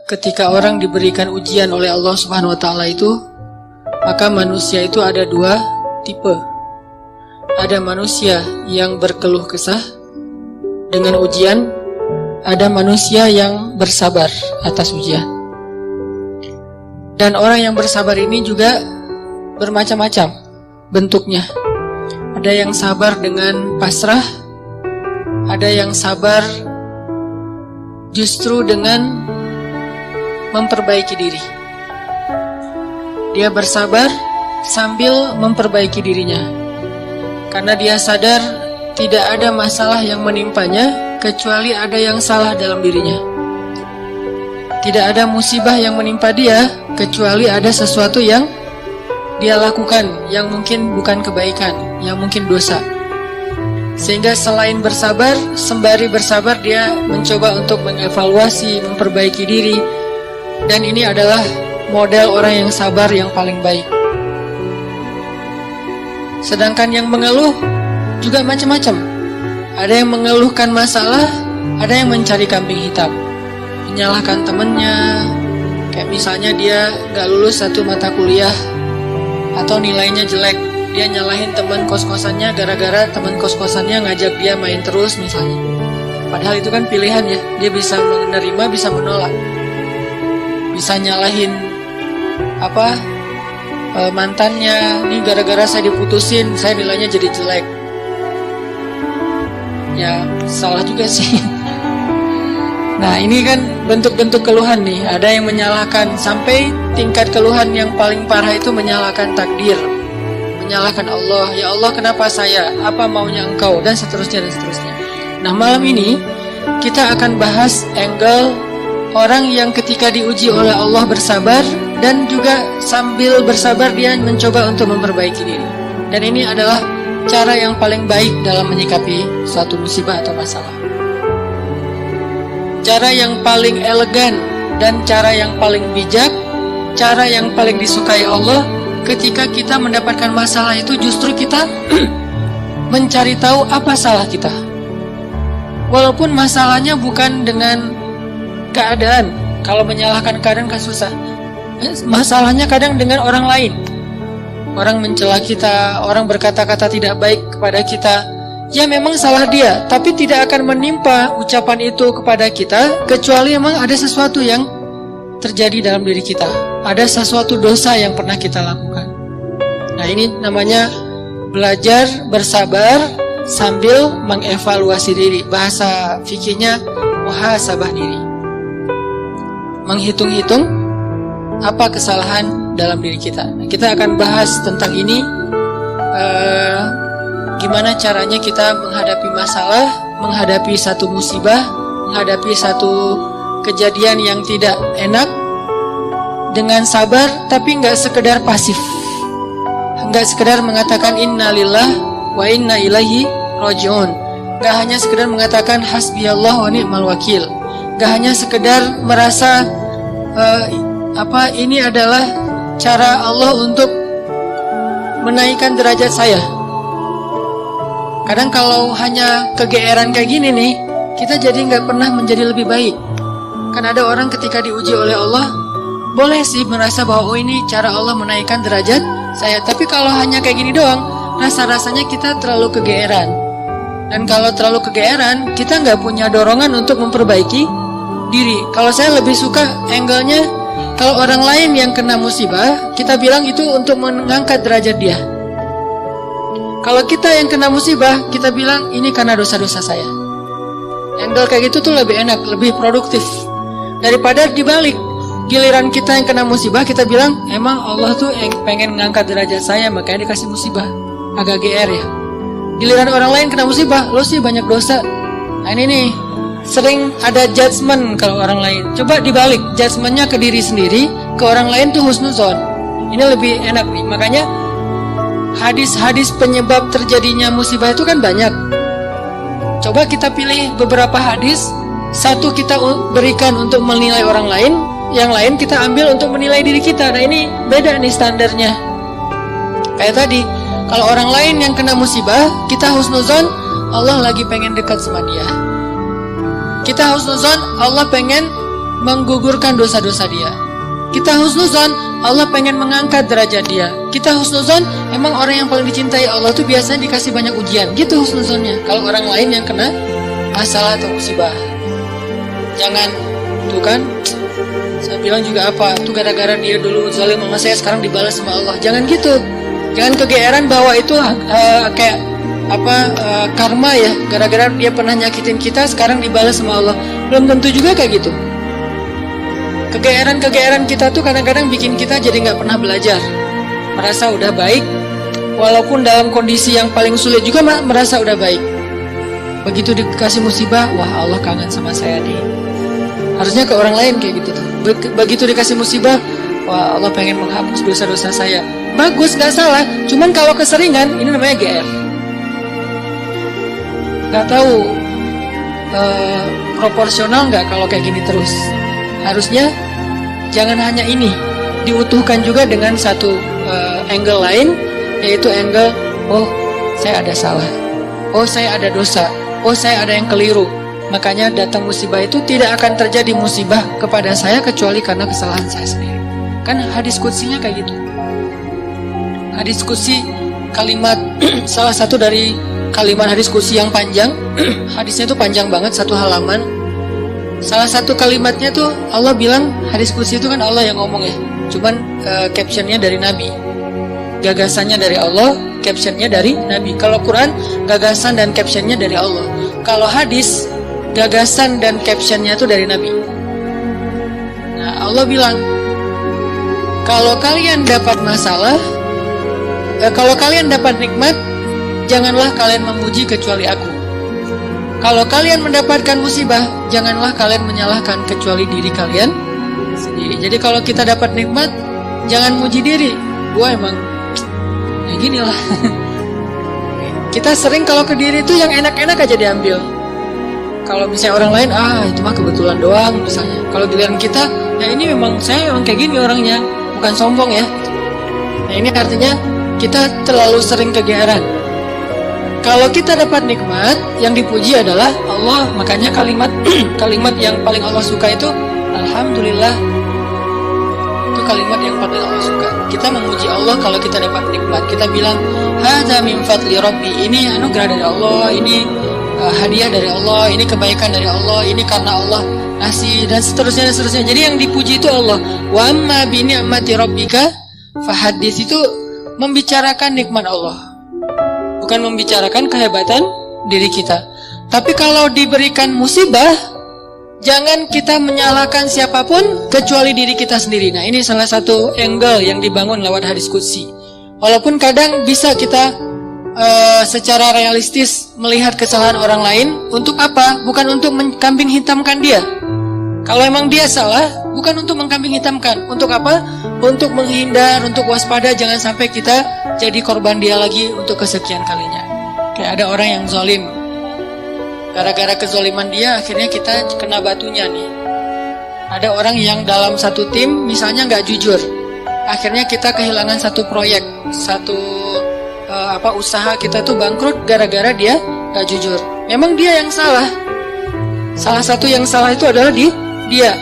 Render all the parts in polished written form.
Ketika orang diberikan ujian oleh Allah Subhanahu wa Ta'ala itu, maka manusia itu ada dua tipe. Ada manusia yang berkeluh kesah dengan ujian, ada manusia yang bersabar atas ujian. Dan orang yang bersabar ini juga bermacam-macam bentuknya. Ada yang sabar dengan pasrah, ada yang sabar justru dengan memperbaiki diri. Dia bersabar sambil memperbaiki dirinya, karena dia sadar tidak ada masalah yang menimpanya kecuali ada yang salah dalam dirinya. Tidak ada musibah yang menimpa dia kecuali ada sesuatu yang dia lakukan yang mungkin bukan kebaikan, yang mungkin dosa. Sehingga selain bersabar, sembari bersabar dia mencoba untuk mengevaluasi, memperbaiki diri. Dan ini adalah model orang yang sabar yang paling baik. Sedangkan yang mengeluh juga macam-macam. Ada yang mengeluhkan masalah, ada yang mencari kambing hitam, menyalahkan temannya. Kayak misalnya dia gak lulus satu mata kuliah atau nilainya jelek, dia nyalahin teman kos-kosannya gara-gara teman kos-kosannya ngajak dia main terus misalnya. Padahal itu kan pilihan ya, dia bisa menerima, bisa menolak. Bisa nyalahin mantannya, nih gara-gara saya diputusin, saya nilainya jadi jelek. Ya salah juga sih. Nah ini kan bentuk-bentuk keluhan nih. Ada yang menyalahkan, sampai tingkat keluhan yang paling parah itu menyalahkan takdir, menyalahkan Allah. Ya Allah kenapa saya, apa maunya engkau, dan seterusnya dan seterusnya. Nah malam ini kita akan bahas angle orang yang ketika diuji oleh Allah bersabar, dan juga sambil bersabar dia mencoba untuk memperbaiki diri. Dan ini adalah cara yang paling baik dalam menyikapi suatu musibah atau masalah. Cara yang paling elegan dan cara yang paling bijak, cara yang paling disukai Allah ketika kita mendapatkan masalah itu justru kita mencari tahu apa salah kita. Walaupun masalahnya bukan dengan keadaan. Kalau menyalahkan keadaan kan susah. Masalahnya kadang dengan orang lain. Orang mencela kita, orang berkata-kata tidak baik kepada kita. Ya memang salah dia, tapi tidak akan menimpa ucapan itu kepada kita kecuali memang ada sesuatu yang terjadi dalam diri kita. Ada sesuatu dosa yang pernah kita lakukan. Nah ini namanya belajar bersabar sambil mengevaluasi diri. Bahasa fikihnya muhasabah diri. Menghitung-hitung apa kesalahan dalam diri kita. Kita akan bahas tentang ini, gimana caranya kita menghadapi masalah, menghadapi satu musibah, menghadapi satu kejadian yang tidak enak dengan sabar, tapi nggak sekedar pasif, nggak sekedar mengatakan innalillah wa inna ilaihi rajiun, nggak hanya sekedar mengatakan hasbiyallah wa ni'mal wakil, nggak hanya sekedar merasa ini adalah cara Allah untuk menaikkan derajat saya. Kadang kalau hanya kegeeran kayak gini nih, kita jadi nggak pernah menjadi lebih baik. Kan ada orang ketika diuji oleh Allah, boleh sih merasa bahwa ini cara Allah menaikkan derajat saya. Tapi kalau hanya kayak gini doang, rasa-rasanya kita terlalu kegeeran. Dan kalau terlalu kegeeran, kita nggak punya dorongan untuk memperbaiki diri. Kalau saya lebih suka angle-nya, kalau orang lain yang kena musibah, kita bilang itu untuk mengangkat derajat dia. Kalau kita yang kena musibah, kita bilang ini karena dosa-dosa saya. Angle kayak gitu tuh lebih enak, lebih produktif. Daripada dibalik, giliran kita yang kena musibah, kita bilang emang Allah tuh yang pengen mengangkat derajat saya, makanya dikasih musibah. Agak GR ya. Giliran orang lain kena musibah, lo sih banyak dosa. Nah ini nih, sering ada judgement kalau orang lain. Coba dibalik, judgementnya ke diri sendiri, ke orang lain tuh husnuzon. Ini lebih enak nih. Makanya hadis-hadis penyebab terjadinya musibah itu kan banyak. Coba kita pilih beberapa hadis, satu kita berikan untuk menilai orang lain, yang lain kita ambil untuk menilai diri kita. Nah ini beda nih standarnya. Kayak tadi, kalau orang lain yang kena musibah, kita husnuzon, Allah lagi pengen dekat sama dia. Kita husnuzon Allah pengen menggugurkan dosa-dosa dia. Kita husnuzon Allah pengen mengangkat derajat dia. Kita husnuzon emang orang yang paling dicintai Allah tuh biasanya dikasih banyak ujian. Gitu husnuzonnya. Kalau orang lain yang kena masalah atau musibah, jangan tuh kan, saya bilang juga apa tuh gara-gara dia dulu zalim sama saya sekarang dibalas sama Allah. Jangan gitu. Jangan kegeeran bahwa itu kayak karma ya, gara-gara dia pernah nyakitin kita sekarang dibalas sama Allah. Belum tentu juga kayak gitu. Kegeeran kita tuh kadang-kadang bikin kita jadi nggak pernah belajar, merasa udah baik walaupun dalam kondisi yang paling sulit juga merasa udah baik. Begitu dikasih musibah, wah Allah kangen sama saya nih. Harusnya ke orang lain kayak gitu tuh. Begitu dikasih musibah, wah Allah pengen menghapus dosa-dosa saya. Bagus, nggak salah. Cuman kalau keseringan, ini namanya GR. Nggak tahu proporsional nggak kalau kayak gini terus. Harusnya jangan hanya ini, diutuhkan juga dengan satu angle lain, yaitu angle, oh saya ada salah, oh saya ada dosa, oh saya ada yang keliru. Makanya datang musibah itu tidak akan terjadi musibah kepada saya kecuali karena kesalahan saya sendiri. Kan hadis kutsinya kayak gitu. Hadis kutsi kalimat salah satu dari kalimat hadis kutsi yang panjang. Hadisnya itu panjang banget, satu halaman. Salah satu kalimatnya tuh Allah bilang, hadis kutsi itu kan Allah yang ngomong ya. Cuman captionnya dari Nabi. Gagasannya dari Allah, captionnya dari Nabi. Kalau Quran, gagasan dan captionnya dari Allah. Kalau hadis, gagasan dan captionnya itu dari Nabi. Nah, Allah bilang, kalau kalian dapat masalah, kalau kalian dapat nikmat, janganlah kalian memuji kecuali aku. Kalau kalian mendapatkan musibah, janganlah kalian menyalahkan kecuali diri kalian sendiri. Jadi kalau kita dapat nikmat, jangan muji diri. Gua emang ya gini lah. Kita sering kalau ke diri itu yang enak-enak aja diambil. Kalau misalnya orang lain, itu mah kebetulan doang misalnya. Kalau giliran kita, ya ini memang saya emang kayak gini orangnya, bukan sombong ya. Nah ini artinya kita terlalu sering kegeeran. Kalau kita dapat nikmat, yang dipuji adalah Allah. Makanya kalimat kalimat yang paling Allah suka itu Alhamdulillah. Itu kalimat yang paling Allah suka. Kita memuji Allah kalau kita dapat nikmat. Kita bilang, hadza min fadli rabbi. Ini anugerah dari Allah, ini hadiah dari Allah, ini kebaikan dari Allah, ini karena Allah ngasih, dan seterusnya dan seterusnya. Jadi yang dipuji itu Allah. Wa amma bi ni'mati rabbika fahaddits, itu membicarakan nikmat Allah. Bukan membicarakan kehebatan diri kita. Tapi kalau diberikan musibah, jangan kita menyalahkan siapapun kecuali diri kita sendiri. Nah ini salah satu angle yang dibangun lewat hadis qudsi. Walaupun kadang bisa kita secara realistis melihat kesalahan orang lain. Untuk apa? Bukan untuk mengkambing hitamkan dia. Kalau emang dia salah, bukan untuk mengkambing hitamkan. Untuk apa? Untuk menghindar, untuk waspada, jangan sampai kita jadi korban dia lagi untuk kesekian kalinya. Kayak ada orang yang zalim, gara-gara kezaliman dia akhirnya kita kena batunya nih. Ada orang yang dalam satu tim misalnya nggak jujur, akhirnya kita kehilangan satu proyek, satu usaha kita tuh bangkrut gara-gara dia nggak jujur. Memang dia yang salah. Salah satu yang salah itu adalah dia.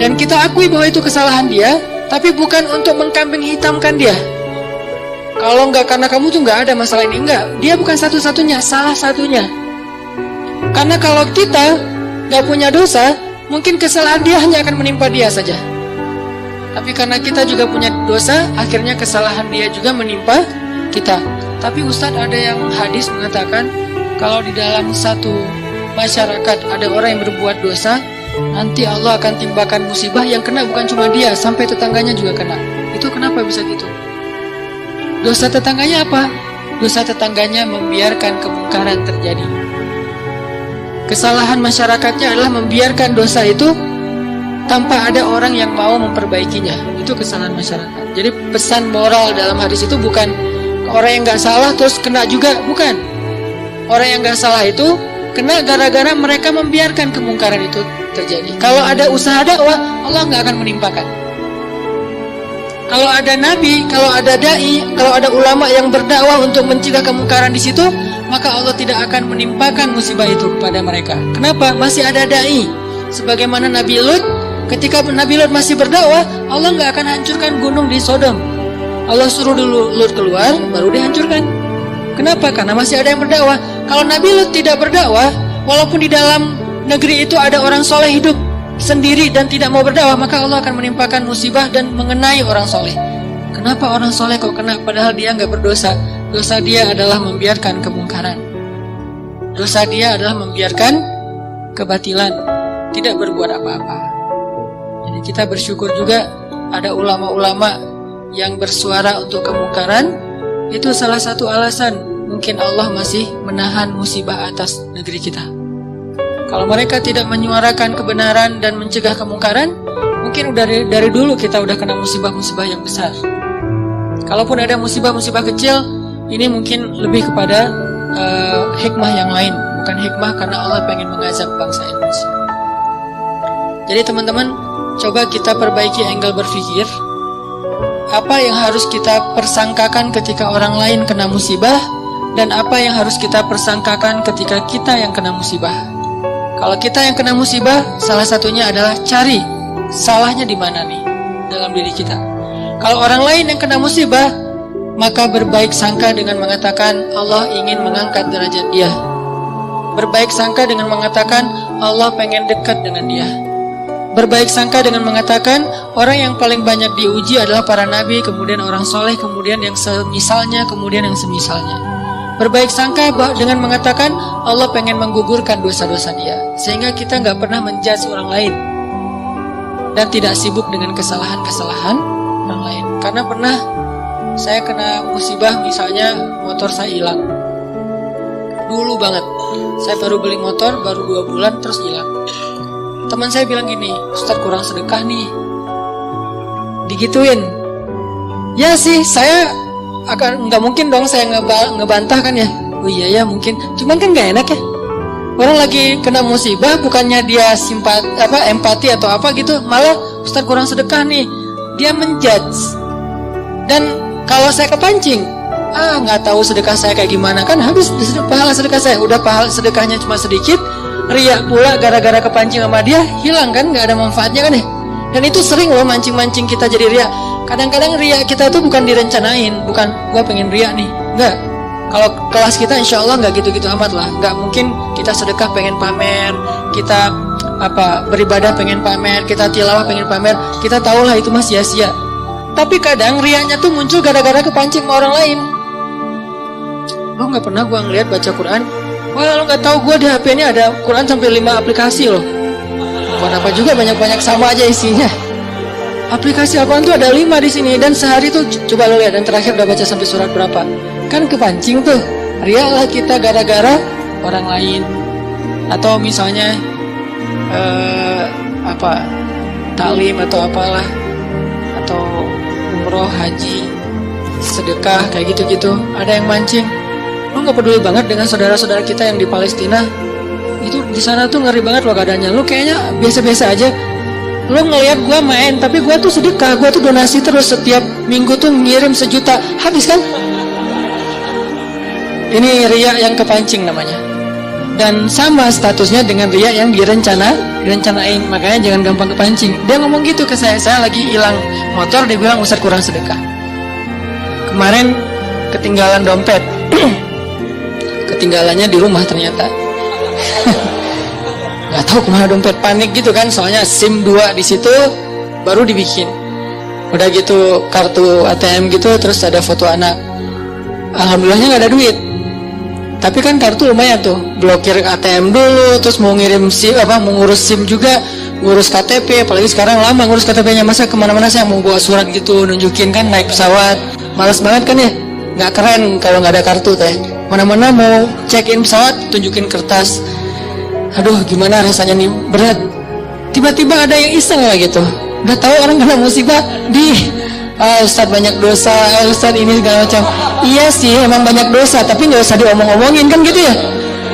Dan kita akui bahwa itu kesalahan dia, tapi bukan untuk mengkambing hitamkan dia. Kalau enggak karena kamu tuh enggak ada masalah ini, enggak. Dia bukan satu-satunya, salah satunya. Karena kalau kita enggak punya dosa, mungkin kesalahan dia hanya akan menimpa dia saja. Tapi karena kita juga punya dosa, akhirnya kesalahan dia juga menimpa kita. Tapi Ustadz, ada yang hadis mengatakan, kalau di dalam satu masyarakat ada orang yang berbuat dosa, nanti Allah akan timpakan musibah yang kena bukan cuma dia, sampai tetangganya juga kena. Itu kenapa bisa gitu? Dosa tetangganya apa? Dosa tetangganya membiarkan kemungkaran terjadi. Kesalahan masyarakatnya adalah membiarkan dosa itu tanpa ada orang yang mau memperbaikinya. Itu kesalahan masyarakat. Jadi pesan moral dalam hadis itu bukan orang yang gak salah terus kena juga, bukan. Orang yang gak salah itu kena gara-gara mereka membiarkan kemungkaran itu terjadi. Kalau ada usaha dakwah, Allah gak akan menimpakan. Kalau ada nabi, kalau ada dai, kalau ada ulama yang berdakwah untuk mencegah kemungkaran di situ, maka Allah tidak akan menimpakan musibah itu kepada mereka. Kenapa? Masih ada dai. Sebagaimana Nabi Lut, ketika Nabi Lut masih berdakwah, Allah nggak akan hancurkan gunung di Sodom. Allah suruh dulu Lut keluar, baru dihancurkan. Kenapa? Karena masih ada yang berdakwah. Kalau Nabi Lut tidak berdakwah, walaupun di dalam negeri itu ada orang soleh hidup sendiri dan tidak mau berdakwah, maka Allah akan menimpakan musibah dan mengenai orang soleh. Kenapa orang soleh kok kena padahal dia nggak berdosa? Dosa dia adalah membiarkan kemungkaran. Dosa dia adalah membiarkan kebatilan, tidak berbuat apa-apa. Jadi kita bersyukur juga ada ulama-ulama yang bersuara untuk kemungkaran. Itu salah satu alasan mungkin Allah masih menahan musibah atas negeri kita. Kalau mereka tidak menyuarakan kebenaran dan mencegah kemungkaran, mungkin dari dulu kita udah kena musibah-musibah yang besar. Kalaupun ada musibah-musibah kecil, ini mungkin lebih kepada hikmah yang lain, bukan hikmah karena Allah pengen mengazab bangsa Indonesia. Jadi teman-teman, coba kita perbaiki angle berpikir. Apa yang harus kita persangkakan ketika orang lain kena musibah, dan apa yang harus kita persangkakan ketika kita yang kena musibah. Kalau kita yang kena musibah, salah satunya adalah cari salahnya di mana nih dalam diri kita. Kalau orang lain yang kena musibah, maka berbaik sangka dengan mengatakan Allah ingin mengangkat derajat dia. Berbaik sangka dengan mengatakan Allah pengen dekat dengan dia. Berbaik sangka dengan mengatakan orang yang paling banyak diuji adalah para nabi, kemudian orang soleh, kemudian yang semisalnya, kemudian yang semisalnya. Berbaik sangka dengan mengatakan Allah pengen menggugurkan dosa-dosa dia, sehingga kita nggak pernah menjudge orang lain dan tidak sibuk dengan kesalahan-kesalahan orang lain. Karena pernah saya kena musibah, misalnya motor saya hilang dulu banget. Saya baru beli motor, baru 2 bulan terus hilang. Teman saya bilang gini, Ustadz kurang sedekah nih, digituin. Ya sih, saya akan nggak mungkin dong saya ngebantah kan ya. Oh iya ya mungkin, cuman kan nggak enak ya. Orang lagi kena musibah, bukannya dia empati atau apa gitu, malah Ustadz kurang sedekah nih, dia menjudge. Dan kalau saya kepancing, nggak tahu sedekah saya kayak gimana, kan habis pahala sedekah saya. Udah pahala sedekahnya cuma sedikit, riak pula gara-gara kepancing sama dia, hilang kan, nggak ada manfaatnya kan ya. Dan itu sering loh mancing-mancing kita jadi riak. Kadang-kadang riak kita tuh bukan direncanain, bukan gua pengen riak nih, enggak. Kalau kelas kita insya Allah nggak gitu-gitu amat lah. Nggak mungkin kita sedekah pengen pamer, kita beribadah pengen pamer, kita tilawah pengen pamer. Kita tahu lah itu mah sia-sia. Tapi kadang riaknya tuh muncul gara-gara kepancing sama orang lain. Lo nggak pernah gua ngeliat baca Quran? Wah, lo nggak tahu gua di HP ini ada Quran sampai 5 aplikasi loh. Buat apa juga banyak-banyak, sama aja isinya. Aplikasi apaan tuh ada 5 di sini, dan sehari tuh coba lo lihat, dan terakhir udah baca sampai surat berapa. Kan kepancing tuh. Riaklah kita gara-gara orang lain. Atau misalnya taklim atau apalah, atau umroh, haji, sedekah kayak gitu-gitu. Ada yang mancing. Lo nggak peduli banget dengan saudara-saudara kita yang di Palestina. Itu di sana tuh ngeri banget loh keadaannya. Lo kayaknya biasa-biasa aja. Lo ngelihat gue main, tapi gue tuh sedekah, gue tuh donasi terus, setiap minggu tuh ngirim 1 juta, habis kan? Ini riya yang kepancing namanya. Dan sama statusnya dengan riya yang direncanain, makanya jangan gampang kepancing. Dia ngomong gitu ke saya lagi hilang motor, dia bilang Ustadz kurang sedekah. Kemarin ketinggalan dompet, ketinggalannya di rumah ternyata. Gak tahu kemana dompet, panik gitu kan, soalnya SIM 2 di situ baru dibikin. Udah gitu kartu ATM gitu, terus ada foto anak. Alhamdulillahnya gak ada duit. Tapi kan kartu lumayan tuh, blokir ATM dulu, terus mau ngirim SIM, mau ngurus SIM juga, ngurus KTP, apalagi sekarang lama ngurus KTP-nya, masa kemana-mana saya mau bawa surat gitu, nunjukin kan naik pesawat, malas banget kan ya, nggak keren kalau nggak ada kartu teh. Mana-mana mau check-in pesawat, tunjukin kertas. Aduh, gimana rasanya nih, berat. Tiba-tiba ada yang iseng lah gitu. Udah tahu orang kena musibah, Ustadz banyak dosa, Ustadz ini segala macam. Iya sih, emang banyak dosa, tapi nggak usah diomong-omongin kan gitu ya.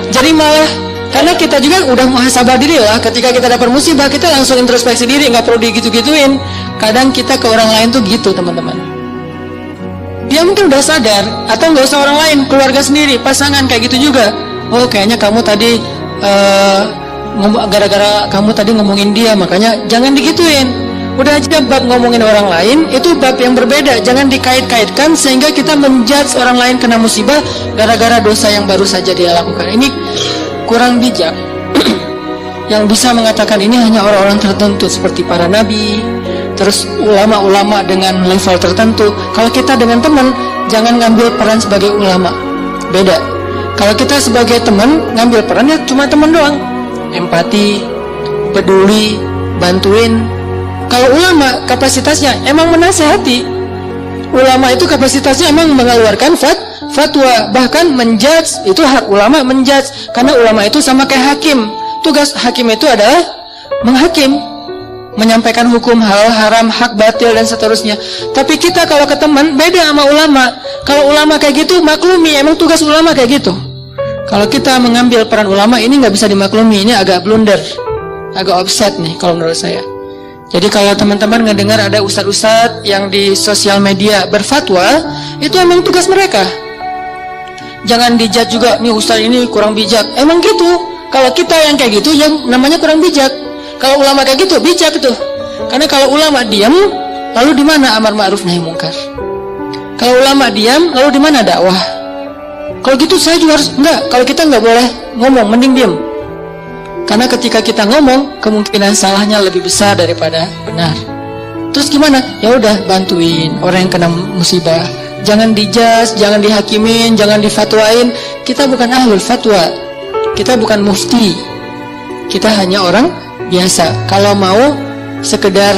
Jadi malah, karena kita juga udah muhasabah diri lah. Ketika kita dapat musibah, kita langsung introspeksi diri, nggak perlu digitu-gituin. Kadang kita ke orang lain tuh gitu teman-teman. Dia mungkin udah sadar, atau nggak usah orang lain, keluarga sendiri, pasangan kayak gitu juga. Oh kayaknya kamu tadi gara-gara kamu tadi ngomongin dia, makanya jangan digituin. Udah aja bab ngomongin orang lain, itu bab yang berbeda. Jangan dikait-kaitkan sehingga kita menjudge orang lain kena musibah gara-gara dosa yang baru saja dia lakukan. Ini kurang bijak. Yang bisa mengatakan ini hanya orang-orang tertentu seperti para nabi, terus ulama-ulama dengan level tertentu. Kalau kita dengan teman, jangan ngambil peran sebagai ulama. Beda. Kalau kita sebagai teman, ngambil perannya cuma teman doang. Empati, peduli, bantuin. Kalau ulama kapasitasnya emang menasehati. Ulama itu kapasitasnya emang mengeluarkan fatwa, bahkan menjudge. Itu hak ulama menjudge, karena ulama itu sama kayak hakim. Tugas hakim itu adalah menghakim, menyampaikan hukum halal haram, hak batil dan seterusnya. Tapi kita kalau ke teman beda sama ulama. Kalau ulama kayak gitu maklumi, emang tugas ulama kayak gitu. Kalau kita mengambil peran ulama ini nggak bisa dimaklumi, ini agak blunder, agak offset nih kalau menurut saya. Jadi kalau teman-teman ngedengar ada ustadz-ustadz yang di sosial media berfatwa, itu emang tugas mereka. Jangan dijudge juga, nih ustadz ini kurang bijak. Emang gitu. Kalau kita yang kayak gitu, yang namanya kurang bijak. Kalau ulama kayak gitu, bijak tuh. Karena kalau ulama diam, lalu di mana amar ma'ruf nahi mungkar? Kalau ulama diam, lalu di mana dakwah? Kalau gitu saya juga harus enggak. Kalau kita enggak boleh ngomong, mending diam. Karena ketika kita ngomong, kemungkinan salahnya lebih besar daripada benar. Terus gimana? Ya udah, bantuin orang yang kena musibah. Jangan dijudge, jangan dihakimin, jangan difatwain. Kita bukan ahlul fatwa. Kita bukan mufti. Kita hanya orang biasa. Kalau mau sekedar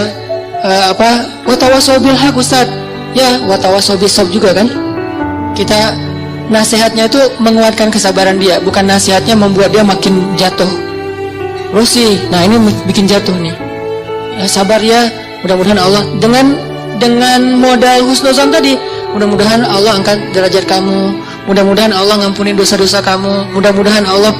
watawasau bil haq Ustaz. Ya, watawasau bis sabr juga kan? Kita nasihatnya itu menguatkan kesabaran dia, bukan nasihatnya membuat dia makin jatuh. Rosi, nah ini bikin jatuh nih. Ya, sabar ya, mudah-mudahan Allah dengan modal husnuzon tadi, mudah-mudahan Allah angkat derajat kamu, mudah-mudahan Allah ngampuni dosa-dosa kamu, mudah-mudahan Allah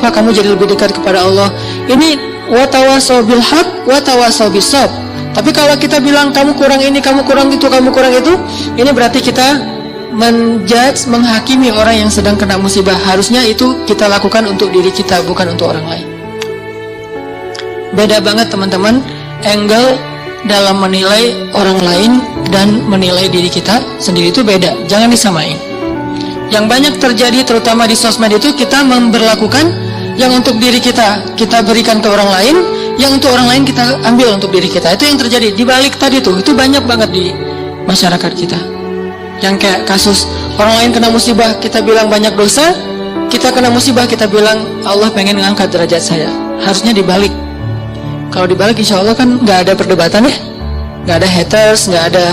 kamu jadi lebih dekat kepada Allah. Ini watawasau bil haq, watawasau bis sabr. Tapi kalau kita bilang kamu kurang ini, kamu kurang itu, kamu kurang itu, ini berarti kita menjudge, menghakimi orang yang sedang kena musibah. Harusnya itu kita lakukan untuk diri kita, bukan untuk orang lain. Beda banget teman-teman angle dalam menilai orang lain dan menilai diri kita sendiri, itu beda, jangan disamain. Yang banyak terjadi terutama di sosmed itu, kita memberlakukan yang untuk diri kita berikan ke orang lain, yang untuk orang lain kita ambil untuk diri kita. Itu yang terjadi di balik tadi tuh, itu banyak banget di masyarakat kita. Yang kayak kasus orang lain kena musibah, kita bilang banyak dosa, kita kena musibah, kita bilang Allah pengen ngangkat derajat saya. Harusnya dibalik. Kalau dibalik insya Allah kan nggak ada perdebatan ya, nggak ada haters, nggak ada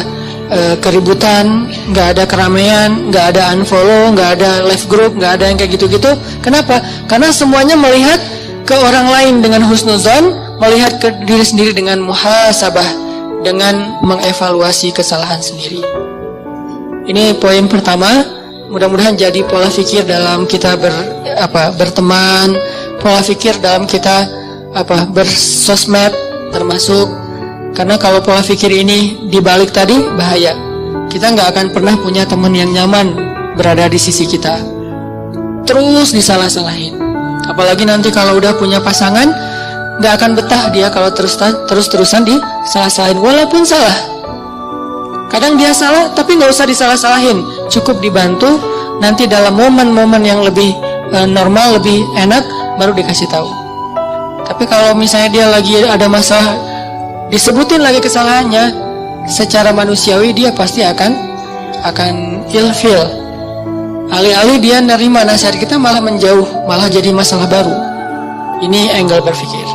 keributan, nggak ada keramaian, nggak ada unfollow, nggak ada live group, nggak ada yang kayak gitu-gitu. Kenapa? Karena semuanya melihat ke orang lain dengan husnuzon, melihat ke diri sendiri dengan muhasabah, dengan mengevaluasi kesalahan sendiri. Ini poin pertama. Mudah-mudahan jadi pola pikir dalam kita berteman, pola pikir dalam kita bersosmed termasuk. Karena kalau pola pikir ini dibalik tadi, bahaya. Kita nggak akan pernah punya teman yang nyaman berada di sisi kita. Terus disalah-salahin. Apalagi nanti kalau udah punya pasangan, nggak akan betah dia kalau terus-terusan disalah-salahin. Walaupun salah, kadang dia salah, tapi nggak usah disalah-salahin. Cukup dibantu. Nanti dalam momen-momen yang lebih normal, lebih enak, baru dikasih tahu. Tapi kalau misalnya dia lagi ada masalah, disebutin lagi kesalahannya, secara manusiawi dia pasti akan ilfil. Alih-alih dia nerima nasihat kita, malah menjauh, malah jadi masalah baru. Ini angle berpikir.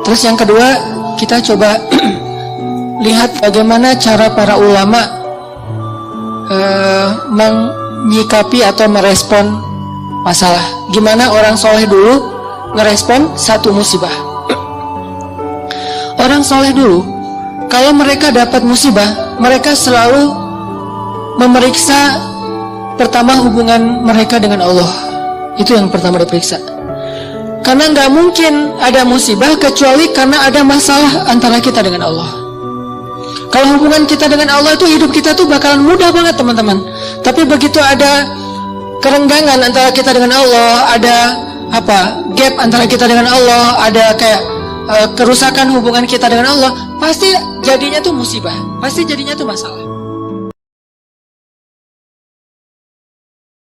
Terus yang kedua, kita coba lihat bagaimana cara para ulama menyikapi atau merespon masalah. Gimana orang soleh dulu ngerespon satu musibah. Orang soleh dulu, kalau mereka dapat musibah, mereka selalu memeriksa pertama hubungan mereka dengan Allah. Itu yang pertama diperiksa. Karena nggak mungkin ada musibah kecuali karena ada masalah antara kita dengan Allah. Kalau hubungan kita dengan Allah itu, hidup kita tuh bakalan mudah banget teman-teman. Tapi begitu ada kerenggangan antara kita dengan Allah, ada gap antara kita dengan Allah, ada kayak kerusakan hubungan kita dengan Allah, pasti jadinya tuh musibah, pasti jadinya tuh masalah.